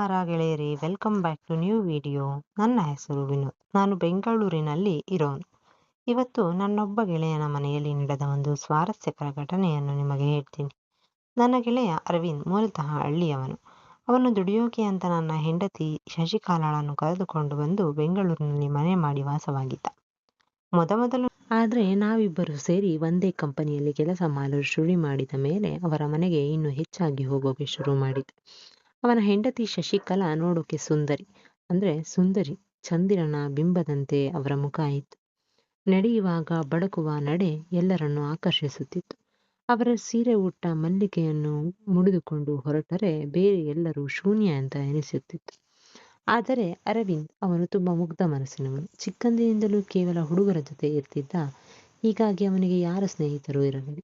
ನಮಸ್ಕಾರ ಗೆಳೆಯರಿ, welcome back to new video. ನನ್ನ ಹೆಸರು ವಿನೋದ್. ನಾನು ಬೆಂಗಳೂರಿನಲ್ಲಿ ಇರೋನು. ಇವತ್ತು ನನ್ನೊಬ್ಬ ಗೆಳೆಯನ ಮನೆಯಲ್ಲಿ ನಡೆದ ಒಂದು ಸ್ವಾರಸ್ಯಕರ ಘಟನೆಯನ್ನು ನಿಮಗೆ ಹೇಳ್ತೀನಿ. ನನ್ನ ಗೆಳೆಯ ಅರವಿಂದ್ ಮೂಲತಃ ಹಳ್ಳಿಯವನು. ಅವನು ದುಡಿಯೋಕೆ ಅಂತ ನನ್ನ ಹೆಂಡತಿ ಶಶಿಕಲಾಳನ್ನು ಕರೆದುಕೊಂಡು ಬಂದು ಬೆಂಗಳೂರಿನಲ್ಲಿ ಮನೆ ಮಾಡಿ ವಾಸವಾಗಿದ್ದ. ಮೊದಲು ಆದರೆ ನಾವಿಬ್ಬರು ಸೇರಿ ಒಂದೇ ಕಂಪನಿಯಲ್ಲಿ ಕೆಲಸ ಮಾಡಲು ಶುರು ಮಾಡಿದ ಮೇಲೆ ಅವರ ಮನೆಗೆ ಇನ್ನೂ ಹೆಚ್ಚಾಗಿ ಹೋಗೋಕೆ ಶುರು ಮಾಡಿದ್ದೆ. ಅವನ ಹೆಂಡತಿ ಶಶಿಕಲಾ ನೋಡೋಕೆ ಸುಂದರಿ ಚಂದಿರನ ಬಿಂಬದಂತೆ ಅವರ ಮುಖ ಇತ್ತು. ನಡೆಯುವಾಗ ಬಡಕುವ ನಡೆ ಎಲ್ಲರನ್ನೂ ಆಕರ್ಷಿಸುತ್ತಿತ್ತು. ಅವರ ಸೀರೆ ಉಟ್ಟ ಮಲ್ಲಿಗೆಯನ್ನು ಮುಡಿದುಕೊಂಡು ಹೊರಟರೆ ಬೇರೆ ಎಲ್ಲರೂ ಶೂನ್ಯ ಅಂತ ಎನಿಸುತ್ತಿತ್ತು. ಆದರೆ ಅರವಿಂದ್ ಅವನು ತುಂಬ ಮುಗ್ಧ ಮನಸ್ಸಿನವನು. ಚಿಕ್ಕಂದಿನಿಂದಲೂ ಕೇವಲ ಹುಡುಗರ ಜೊತೆ ಇರ್ತಿದ್ದ. ಹೀಗಾಗಿ ಅವನಿಗೆ ಯಾರ ಸ್ನೇಹಿತರೂ ಇರಲಿಲ್ಲ.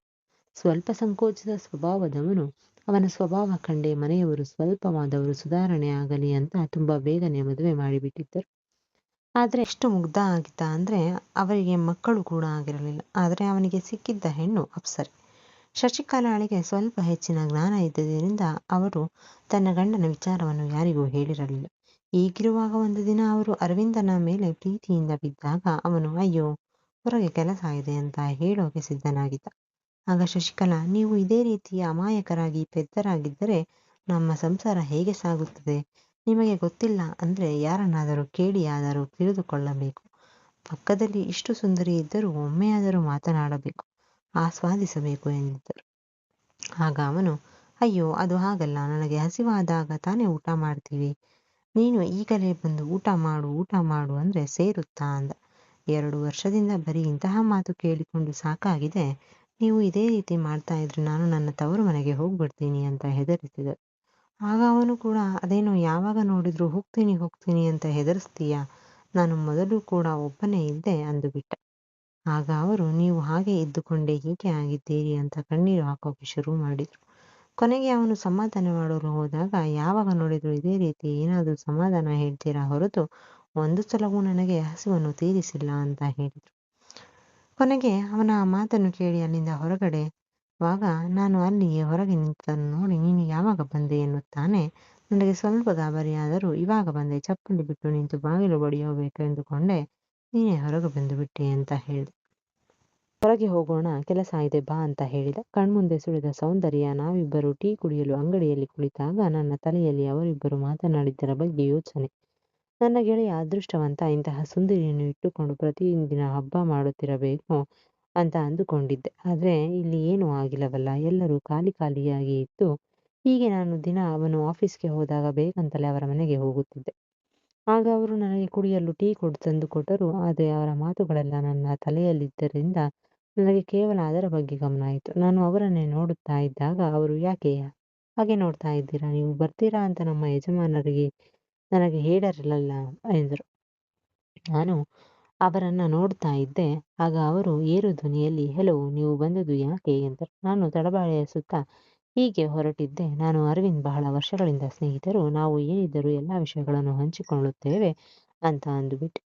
ಸ್ವಲ್ಪ ಸಂಕೋಚದ ಸ್ವಭಾವದವನು. ಅವನ ಸ್ವಭಾವ ಕಂಡೇ ಮನೆಯವರು ಸ್ವಲ್ಪವಾದವರು ಸುಧಾರಣೆ ಆಗಲಿ ಅಂತ ತುಂಬ ಬೇಗನೆ ಮದುವೆ ಮಾಡಿಬಿಟ್ಟಿದ್ದರು. ಆದರೆ ಎಷ್ಟು ಮುಗ್ಧ ಆಗಿದ್ದ ಅಂದರೆ ಅವರಿಗೆ ಮಕ್ಕಳು ಕೂಡ ಆಗಿರಲಿಲ್ಲ. ಆದರೆ ಅವನಿಗೆ ಸಿಕ್ಕಿದ್ದ ಹೆಣ್ಣು ಅಪ್ಸರೆ. ಶಶಿಕಲಾಳಿಗೆ ಸ್ವಲ್ಪ ಹೆಚ್ಚಿನ ಜ್ಞಾನ ಇದ್ದುದರಿಂದ ಅವರು ತನ್ನ ಗಂಡನ ವಿಚಾರವನ್ನು ಯಾರಿಗೂ ಹೇಳಿರಲಿಲ್ಲ. ಹೀಗಿರುವಾಗ ಒಂದು ದಿನ ಅವರು ಅರವಿಂದನ ಮೇಲೆ ಪ್ರೀತಿಯಿಂದ ಬಿದ್ದಾಗ ಅವನು ಅಯ್ಯೋ ಹೊರಗೆ ಕೆಲಸ ಇದೆ ಅಂತ ಹೇಳೋಕೆ ಸಿದ್ಧನಾಗಿದ್ದ. ಆಗ ಶಶಿಕಲಾ, ನೀವು ಇದೇ ರೀತಿ ಅಮಾಯಕರಾಗಿ ಪೆದ್ದರಾಗಿದ್ದರೆ ನಮ್ಮ ಸಂಸಾರ ಹೇಗೆ ಸಾಗುತ್ತದೆ? ನಿಮಗೆ ಗೊತ್ತಿಲ್ಲ ಅಂದರೆ ಯಾರನ್ನಾದರೂ ಕೇಳಿಯಾದರೂ ತಿಳಿದುಕೊಳ್ಳಬೇಕು. ಪಕ್ಕದಲ್ಲಿ ಇಷ್ಟು ಸುಂದರಿ ಇದ್ದರೂ ಒಮ್ಮೆಯಾದರೂ ಮಾತನಾಡಬೇಕು, ಆಸ್ವಾದಿಸಬೇಕು ಎಂದಿದ್ದರು. ಆಗ ಅವನು, ಅಯ್ಯೋ ಅದು ಹಾಗಲ್ಲ, ನನಗೆ ಹಸಿವಾದಾಗ ತಾನೇ ಊಟ ಮಾಡ್ತೀವಿ. ನೀನು ಈಗಲೇ ಬಂದು ಊಟ ಮಾಡು ಅಂದರೆ ಸೇರುತ್ತಾ ಅಂದ. 2 ವರ್ಷದಿಂದ ಬರೀ ಇಂತಹ ಮಾತು ಕೇಳಿಕೊಂಡು ಸಾಕಾಗಿದೆ. ನೀವು ಇದೇ ರೀತಿ ಮಾಡ್ತಾ ಇದ್ರೆ ನಾನು ನನ್ನ ತವರು ಮನೆಗೆ ಹೋಗ್ಬಿಡ್ತೀನಿ ಅಂತ ಹೆದರಿಸಿದರು. ಆಗ ಅವನು ಕೂಡ ಅದೇನೋ ಯಾವಾಗ ನೋಡಿದ್ರು ಹೋಗ್ತೀನಿ ಅಂತ ಹೆದರಿಸ್ತೀಯಾ, ನಾನು ಮೊದಲು ಕೂಡ ಒಬ್ಬನೇ ಇದ್ದೆ ಅಂದುಬಿಟ್ಟ. ಆಗ ಅವರು, ನೀವು ಹಾಗೆ ಇದ್ದುಕೊಂಡೇ ಹೀಗೆ ಆಗಿದ್ದೀರಿ ಅಂತ ಕಣ್ಣೀರು ಹಾಕೋಕೆ ಶುರು ಮಾಡಿದರು. ಕೊನೆಗೆ ಅವನು ಸಮಾಧಾನ ಮಾಡಲು ಹೋದಾಗ, ಯಾವಾಗ ನೋಡಿದ್ರು ಇದೇ ರೀತಿ ಏನಾದರೂ ಸಮಾಧಾನ ಹೇಳ್ತೀರಾ ಹೊರತು ಒಂದು ಸಲವೂ ನನಗೆ ಹಸಿವನ್ನು ತೀರಿಸಿಲ್ಲ ಅಂತ ಹೇಳಿದರು. ಕೊನೆಗೆ ಅವನ ಆ ಮಾತನ್ನು ಕೇಳಿ ಅಲ್ಲಿಂದ ಹೊರಗಡೆವಾಗ ನಾನು ಅಲ್ಲಿಯೇ ಹೊರಗೆ ನಿಂತನ್ನು ನೋಡಿ, ನೀನು ಯಾವಾಗ ಬಂದೆ ಎನ್ನುತ್ತಾನೆ. ನನಗೆ ಸ್ವಲ್ಪ ಗಾಬರಿಯಾದರೂ, ಇವಾಗ ಬಂದೆ, ಚಪ್ಪಲಿ ಬಿಟ್ಟು ನಿಂತು ಬಾಗಿಲು ಬಡಿಯೋಬೇಕು ಎಂದುಕೊಂಡೆ, ನೀನೇ ಹೊರಗೆ ಬಂದು ಬಿಟ್ಟೆ ಅಂತ ಹೇಳಿದೆ. ಹೊರಗೆ ಹೋಗೋಣ, ಕೆಲಸ ಇದೆ ಬಾ ಅಂತ ಹೇಳಿದ. ಕಣ್ಮುಂದೆ ಸುಳಿದ ಸೌಂದರ್ಯ. ನಾವಿಬ್ಬರು ಟೀ ಕುಡಿಯಲು ಅಂಗಡಿಯಲ್ಲಿ ಕುಳಿತಾಗ ನನ್ನ ತಲೆಯಲ್ಲಿ ಅವರಿಬ್ಬರು ಮಾತನಾಡಿದ್ದರ ಬಗ್ಗೆ ಯೋಚನೆ. ನನ್ನ ಗೆಳೆಯ ಅದೃಷ್ಟವಂತ, ಇಂತಹ ಸುಂದರಿಯನ್ನು ಇಟ್ಟುಕೊಂಡು ಪ್ರತಿದಿನ ಹಬ್ಬ ಮಾಡುತ್ತಿರಬೇಕು ಅಂತ ಅಂದುಕೊಂಡಿದ್ದೆ. ಆದರೆ ಇಲ್ಲಿ ಏನೂ ಆಗಿಲ್ಲವಲ್ಲ, ಎಲ್ಲರೂ ಖಾಲಿಯಾಗಿ ಇತ್ತು. ಹೀಗೆ ನಾನು ದಿನ ಅವನು ಆಫೀಸ್ಗೆ ಹೋದಾಗ ಬೇಗಂತಲೇ ಅವರ ಮನೆಗೆ ಹೋಗುತ್ತಿದ್ದೆ. ಆಗ ಅವರು ನನಗೆ ಕುಡಿಯಲು ಟೀ ತಂದು ಕೊಟ್ಟರು. ಆದರೆ ಅವರ ಮಾತುಗಳೆಲ್ಲ ನನ್ನ ತಲೆಯಲ್ಲಿದ್ದರಿಂದ ನನಗೆ ಕೇವಲ ಅದರ ಬಗ್ಗೆ ಗಮನ ಆಯಿತು. ನಾನು ಅವರನ್ನೇ ನೋಡುತ್ತಾ ಇದ್ದಾಗ ಅವರು, ಯಾಕೆ ಹಾಗೆ ನೋಡ್ತಾ ಇದ್ದೀರಾ, ನೀವು ಬರ್ತೀರಾ ಅಂತ ನಮ್ಮ ಯಜಮಾನರಿಗೆ ನನಗೆ ಹೇಳಿರಲಿಲ್ಲ ಎಂದರು. ನಾನು ಅವರನ್ನ ನೋಡ್ತಾ ಇದ್ದೆ. ಆಗ ಅವರು ಏರು ಧ್ವನಿಯಲ್ಲಿ, ಹೆಲೋ, ನೀವು ಬಂದದ್ದು ಯಾಕೆ ಎಂದರು. ನಾನು ತಡಬಾಯಿಸುತ್ತಾ, ಹೀಗೆ ಹೊರಟಿದ್ದೆ. ನಾನು ಅರವಿಂದ್ ಬಹಳ ವರ್ಷಗಳಿಂದ ಸ್ನೇಹಿತರು, ನಾವು ಏನಿದ್ದರೂ ಎಲ್ಲ ವಿಷಯಗಳನ್ನು ಹಂಚಿಕೊಳ್ಳುತ್ತೇವೆ ಅಂತ ಅಂದುಬಿಟ್ಟೆ.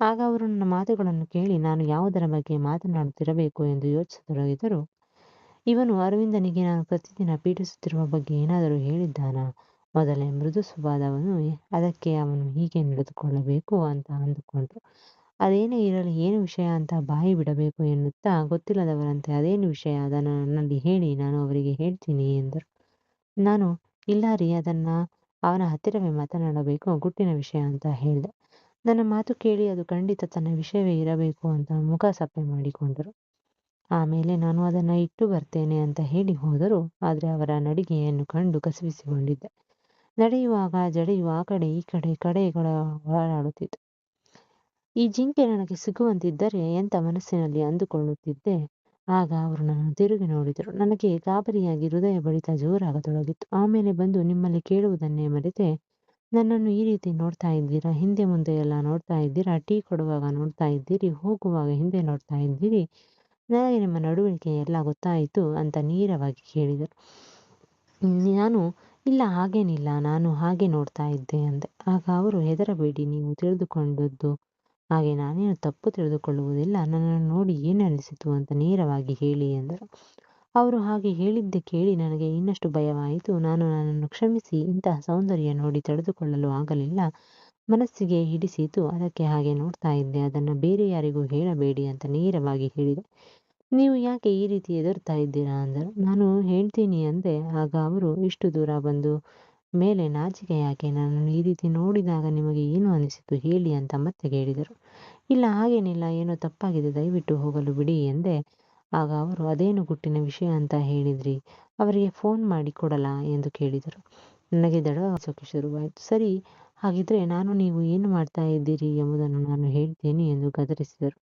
ಆಗ ಅವರು ನನ್ನ ಮಾತುಗಳನ್ನು ಕೇಳಿ ನಾನು ಯಾವುದರ ಬಗ್ಗೆ ಮಾತನಾಡುತ್ತಿರಬೇಕು ಎಂದು ಯೋಚಿಸತೊಡಗಿದರು. ಇವನು ಅರವಿಂದನಿಗೆ ನಾನು ಪ್ರತಿದಿನ ಪೀಡಿಸುತ್ತಿರುವ ಬಗ್ಗೆ ಏನಾದರೂ ಹೇಳಿದ್ದಾನಾ? ಮೊದಲೇ ಮೃದು ಸ್ವಭಾವದವನು, ಅದಕ್ಕೆ ಅವನು ಹೀಗೆ ನಡೆದುಕೊಳ್ಳಬೇಕು ಅಂತ ಅಂದುಕೊಂಡ್ರು. ಅದೇನೇ ಇರಲಿ, ಏನು ವಿಷಯ ಅಂತ ಬಾಯಿ ಬಿಡಬೇಕು ಎನ್ನುತ್ತಾ ಗೊತ್ತಿಲ್ಲದವರಂತೆ, ಅದೇನು ವಿಷಯ ಅದನ್ನು ನನ್ನಲ್ಲಿ ಹೇಳಿ, ನಾನು ಅವರಿಗೆ ಹೇಳ್ತೀನಿ ಎಂದರು. ನಾನು, ಇಲ್ಲ ರೀ, ಅವನ ಹತ್ತಿರವೇ ಮಾತನಾಡಬೇಕು, ಗುಟ್ಟಿನ ವಿಷಯ ಅಂತ ಹೇಳಿದೆ. ನನ್ನ ಮಾತು ಕೇಳಿ ಅದು ಖಂಡಿತ ತನ್ನ ವಿಷಯವೇ ಇರಬೇಕು ಅಂತ ಮುಖ ಸಪ್ಪೆ ಮಾಡಿಕೊಂಡರು. ಆಮೇಲೆ ನಾನು ಅದನ್ನು ಇಟ್ಟು ಬರ್ತೇನೆ ಅಂತ ಹೇಳಿ ಹೋದರು. ಆದರೆ ಅವರ ನಡಿಗೆಯನ್ನು ಕಂಡು ಕಸಿವಿಸಿಕೊಂಡಿದ್ದೆ. ನಡೆಯುವಾಗ ಜಡೆಯು ಆ ಕಡೆ ಈ ಕಡೆಗಳ ಓಡಾಡುತ್ತಿತ್ತು. ಈ ಜಿಂಕೆ ನನಗೆ ಸಿಗುವಂತಿದ್ದರೆ ಎಂತ ಮನಸ್ಸಿನಲ್ಲಿ ಅಂದುಕೊಳ್ಳುತ್ತಿದ್ದೆ. ಆಗ ಅವರು ನನ್ನನ್ನು ತಿರುಗಿ ನೋಡಿದರು. ನನಗೆ ಗಾಬರಿಯಾಗಿ ಹೃದಯ ಬಡಿತ ಜೋರಾಗತೊಡಗಿತ್ತು. ಆಮೇಲೆ ಬಂದು, ನಿಮ್ಮಲ್ಲಿ ಕೇಳುವುದನ್ನೇ ಮರೆತೆ, ನನ್ನನ್ನು ಈ ರೀತಿ ನೋಡ್ತಾ ಇದ್ದೀರಾ, ಹಿಂದೆ ಮುಂದೆ ಎಲ್ಲ ನೋಡ್ತಾ ಇದ್ದೀರಾ, ಟೀ ಕೊಡುವಾಗ ನೋಡ್ತಾ ಇದ್ದೀರಿ, ಹೋಗುವಾಗ ಹಿಂದೆ ನೋಡ್ತಾ ಇದ್ದೀರಿ, ನನಗೆ ನಿಮ್ಮ ನಡವಳಿಕೆ ಎಲ್ಲ ಗೊತ್ತಾಯಿತು ಅಂತ ನೇರವಾಗಿ ಕೇಳಿದರು. ನಾನು, ಇಲ್ಲ ಹಾಗೇನಿಲ್ಲ, ನಾನು ಹಾಗೆ ನೋಡ್ತಾ ಇದ್ದೆ ಅಂದೆ. ಆಗ ಅವರು, ಹೆದರಬೇಡಿ, ನೀವು ತಿಳಿದುಕೊಂಡದ್ದು ಹಾಗೆ, ನಾನೇನು ತಪ್ಪು ತಿಳಿದುಕೊಳ್ಳುವುದಿಲ್ಲ, ನನ್ನನ್ನು ನೋಡಿ ಏನು ಅನಿಸಿತು ಅಂತ ನೇರವಾಗಿ ಹೇಳಿ ಎಂದರು. ಅವರು ಹಾಗೆ ಹೇಳಿದ್ದೆ ಕೇಳಿ ನನಗೆ ಇನ್ನಷ್ಟು ಭಯವಾಯಿತು. ನಾನು ನನ್ನನ್ನು ಕ್ಷಮಿಸಿ ಇಂತಹ ಸೌಂದರ್ಯ ನೋಡಿ ತಡೆದುಕೊಳ್ಳಲು ಆಗಲಿಲ್ಲ. ಮನಸ್ಸಿಗೆ ಹಿಡಿಸಿತು. ಅದಕ್ಕೆ ಹಾಗೆ ನೋಡ್ತಾ ಇದ್ದೆ. ಅದನ್ನು ಬೇರೆ ಯಾರಿಗೂ ಹೇಳಬೇಡಿ ಅಂತ ನೇರವಾಗಿ ಹೇಳಿದೆ. ನೀವು ಯಾಕೆ ಈ ರೀತಿ ಹೆದರ್ತಾ ಇದ್ದೀರಾ ಅಂದರು. ನಾನು ಹೇಳ್ತೀನಿ ಅಂದೆ. ಆಗ ಅವರು ಇಷ್ಟು ದೂರ ಬಂದು ಮೇಲೆ ನಾಚಿಕೆ ಯಾಕೆ? ನನ್ನನ್ನು ಈ ರೀತಿ ನೋಡಿದಾಗ ನಿಮಗೆ ಏನು ಅನಿಸಿತು ಹೇಳಿ ಅಂತ ಮತ್ತೆ ಕೇಳಿದರು. ಇಲ್ಲ ಹಾಗೇನಿಲ್ಲ, ಏನೋ ತಪ್ಪಾಗಿದೆ, ದಯವಿಟ್ಟು ಹೋಗಲು ಬಿಡಿ ಎಂದೆ. ಆಗ ಅವರು ಅದೇನು ಗುಟ್ಟಿನ ವಿಷಯ ಅಂತ ಹೇಳಿದ್ರಿ, ಅವರಿಗೆ ಫೋನ್ ಮಾಡಿ ಕೊಡಲಾ ಎಂದು ಕೇಳಿದರು. ನನಗೆ ದಡವಾಯಿಸೋಕೆ ಶುರುವಾಯಿತು. ಸರಿ, ಹಾಗಿದ್ರೆ ನಾನು ನೀವು ಏನು ಮಾಡ್ತಾ ಇದ್ದೀರಿ ಎಂಬುದನ್ನು ನಾನು ಹೇಳ್ತೀನಿ ಎಂದು ಗದರಿಸಿದರು.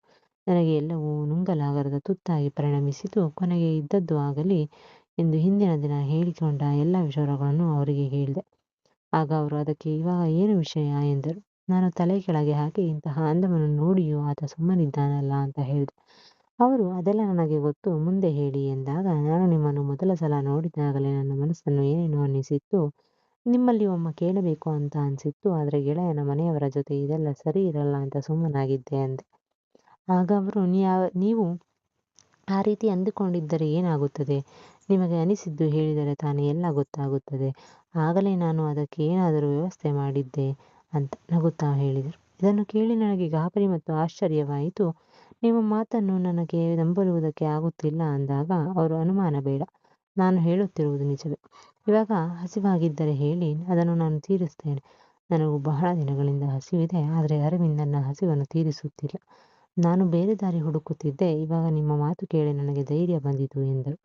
ನನಗೆ ಎಲ್ಲವೂ ನುಂಗಲಾಗದ ತುತ್ತಾಗಿ ಪರಿಣಮಿಸಿತು. ಕೊನೆಗೆ ಇದ್ದದ್ದು ಆಗಲಿ ಎಂದು ಹಿಂದಿನ ದಿನ ಹೇಳಿಕೊಂಡ ಎಲ್ಲ ವಿಚಾರಗಳನ್ನು ಅವರಿಗೆ ಹೇಳಿದೆ. ಆಗ ಅವರು ಅದಕ್ಕೆ ಇವಾಗ ಏನು ವಿಷಯ ಎಂದರು. ನಾನು ತಲೆ ಕೆಳಗೆ ಹಾಕಿ ಇಂತಹ ಅಂದವನ್ನು ನೋಡಿಯೂ ಆತ ಸುಮ್ಮನಿದ್ದಾನಲ್ಲ ಅಂತ ಹೇಳಿದೆ. ಅವರು ಅದೆಲ್ಲ ನನಗೆ ಗೊತ್ತು, ಮುಂದೆ ಹೇಳಿ ಎಂದಾಗ ನಾನು ನಿಮ್ಮನ್ನು ಮೊದಲ ಸಲ ನೋಡಿದಾಗಲೇ ನನ್ನ ಮನಸ್ಸನ್ನು ಏನೇನೋ ಅನ್ನಿಸಿತ್ತು. ನಿಮ್ಮಲ್ಲಿ ಒಮ್ಮ ಕೇಳಬೇಕು ಅಂತ ಅನಿಸಿತ್ತು. ಆದರೆ ಗೆಳೆಯನ ಮನೆಯವರ ಜೊತೆ ಇದೆಲ್ಲ ಸರಿ ಇರಲ್ಲ ಅಂತ ಸುಮ್ಮನಾಗಿದ್ದೆ ಅಂದೆ. ಆಗ ಅವರು ನೀವು ಆ ರೀತಿ ಅಂದುಕೊಂಡಿದ್ದರೆ ಏನಾಗುತ್ತದೆ? ನಿಮಗೆ ಅನಿಸಿದ್ದು ಹೇಳಿದರೆ ತಾನೇ ಎಲ್ಲ ಗೊತ್ತಾಗುತ್ತದೆ. ಆಗಲೇ ನಾನು ಅದಕ್ಕೆ ಏನಾದರೂ ವ್ಯವಸ್ಥೆ ಮಾಡಿದ್ದೆ ಅಂತ ನಗುತ್ತಾ ಹೇಳಿದರು. ಇದನ್ನು ಕೇಳಿ ನನಗೆ ಗಾಬರಿ ಮತ್ತು ಆಶ್ಚರ್ಯವಾಯಿತು. ನಿಮ್ಮ ಮಾತನ್ನು ನನಗೆ ನಂಬುವುದಕ್ಕೆ ಆಗುತ್ತಿಲ್ಲ ಅಂದಾಗ ಅವರು ಅನುಮಾನ ಬೇಡ, ನಾನು ಹೇಳುತ್ತಿರುವುದು ನಿಜವೇ. ಇವಾಗ ಹಸಿವಾಗಿದ್ದರೆ ಹೇಳಿ, ಅದನ್ನು ನಾನು ತೀರಿಸ್ತೇನೆ. ನನಗೂ ಬಹಳ ದಿನಗಳಿಂದ ಹಸಿವಿದೆ, ಆದರೆ ಅರವಿಂದ್ ನನ್ನ ಹಸಿವನ್ನು ತೀರಿಸುತ್ತಿಲ್ಲ. ನಾನು ಬೇರೆ ದಾರಿ ಹುಡುಕುತ್ತಿದ್ದೆ. ಇವಾಗ ನಿಮ್ಮ ಮಾತು ಕೇಳಿ ನನಗೆ ಧೈರ್ಯ ಬಂದಿತು ಎಂದರು.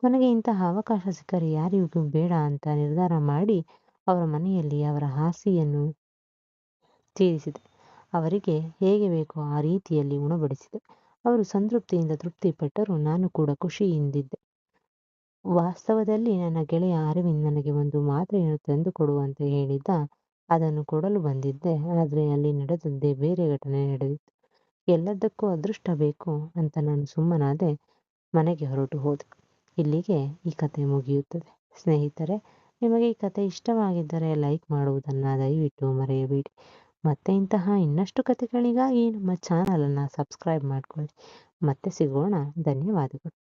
ಕೊನೆಗೆ ಇಂತಹ ಅವಕಾಶ ಸಿಕ್ಕರೆ ಯಾರಿಗೂ ಬೇಡ ಅಂತ ನಿರ್ಧಾರ ಮಾಡಿ ಅವರ ಮನೆಯಲ್ಲಿ ಅವರ ಆಸೆಯನ್ನು ತೀರಿಸಿದೆ. ಅವರಿಗೆ ಹೇಗೆ ಬೇಕೋ ಆ ರೀತಿಯಲ್ಲಿ ಉಣಬಡಿಸಿದೆ. ಅವರು ಸಂತೃಪ್ತಿಯಿಂದ ತೃಪ್ತಿಪಟ್ಟರು. ನಾನು ಕೂಡ ಖುಷಿಯಿಂದಿದ್ದೆ. ವಾಸ್ತವದಲ್ಲಿ ನನ್ನ ಗೆಳೆಯ ಅರವಿಂದ್ ನನಗೆ ಒಂದು ಮಾತ್ರೆಯನ್ನು ತಂದುಕೊಡುವಂತೆ ಹೇಳಿದ್ದ. ಅದನ್ನು ಕೊಡಲು ಬಂದಿದ್ದೆ. ಆದರೆ ಅಲ್ಲಿ ನಡೆದದ್ದೇ ಬೇರೆ ಘಟನೆ ನಡೆದಿತ್ತು. ಎಲ್ಲದಕ್ಕೂ ಅದೃಷ್ಟ ಬೇಕು ಅಂತ ನಾನು ಸುಮ್ಮನಾದೆ. ಮನೆಗೆ ಹೊರಟು ಹೋದೆ. ಇಲ್ಲಿಗೆ ಈ ಕತೆ ಮುಗಿಯುತ್ತದೆ. ಸ್ನೇಹಿತರೆ, ನಿಮಗೆ ಈ ಕತೆ ಇಷ್ಟವಾಗಿದ್ದರೆ ಲೈಕ್ ಮಾಡುವುದನ್ನು ದಯವಿಟ್ಟು ಮರೆಯಬೇಡಿ. ಮತ್ತೆ ಇಂತಹ ಇನ್ನಷ್ಟು ಕತೆಗಳಿಗಾಗಿ ನಮ್ಮ ಚಾನಲನ್ನು ಸಬ್ಸ್ಕ್ರೈಬ್ ಮಾಡಿಕೊಳ್ಳಿ. ಮತ್ತೆ ಸಿಗೋಣ. ಧನ್ಯವಾದಗಳು.